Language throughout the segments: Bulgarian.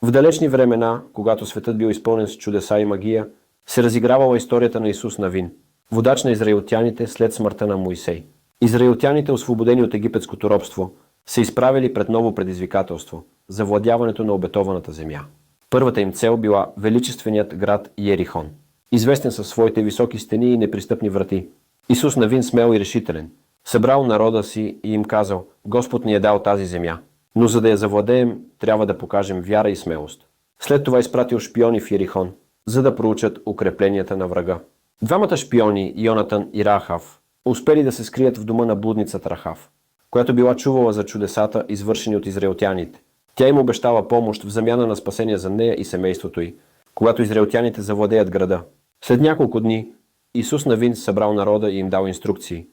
В далечни времена, когато светът бил изпълнен с чудеса и магия, се разигравала историята на Исус Навин, водач на израелтяните след смъртта на Моисей. Израелтяните, освободени от египетското робство, се изправили пред ново предизвикателство – завладяването на обетованата земя. Първата им цел била величественият град Йерихон, известен със своите високи стени и непристъпни врати. Исус Навин смел и решителен, събрал народа си и им казал: Господ ни е дал тази земя, но за да я завладеем, трябва да покажем вяра и смелост. След това изпратил шпиони в Йерихон, за да проучат укрепленията на врага. Двамата шпиони, Йонатан и Рахав, успели да се скрият в дома на блудницата Рахав, която била чувала за чудесата, извършени от израелтяните. Тя им обещала помощ в замяна на спасение за нея и семейството й, когато израелтяните завладеят града. След няколко дни Исус Навин събрал народа и им дал инструкции.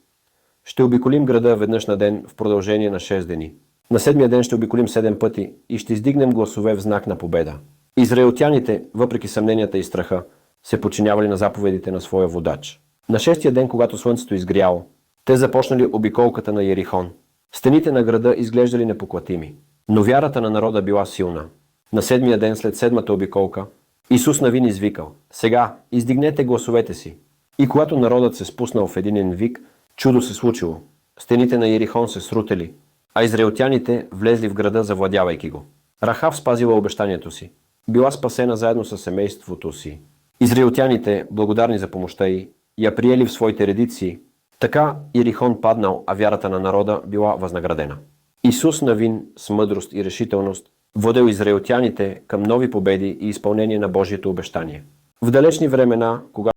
Ще обиколим града веднъж на ден в продължение на 6 дни. На 7-я ден ще обиколим 7 пъти и ще издигнем гласове в знак на победа. Израелтяните, въпреки съмненията и страха, се подчинявали на заповедите на своя водач. На 6-я ден, когато слънцето изгряло, те започнали обиколката на Йерихон. Стените на града изглеждали непоклатими, но вярата на народа била силна. На 7-я ден след 7-та обиколка, Исус Навин извикал: Сега издигнете гласовете си. И когато народът се спуснал в единен вик, чудо се случило. Стените на Йерихон се срутели, а израелтяните влезли в града, завладявайки го. Рахав спазила обещанието си. Била спасена заедно с семейството си. Израелтяните, благодарни за помощта й, я приели в своите редици. Така Йерихон паднал, а вярата на народа била възнаградена. Исус Навин с мъдрост и решителност водел израелтяните към нови победи и изпълнение на Божието обещание. В далечни времена, когато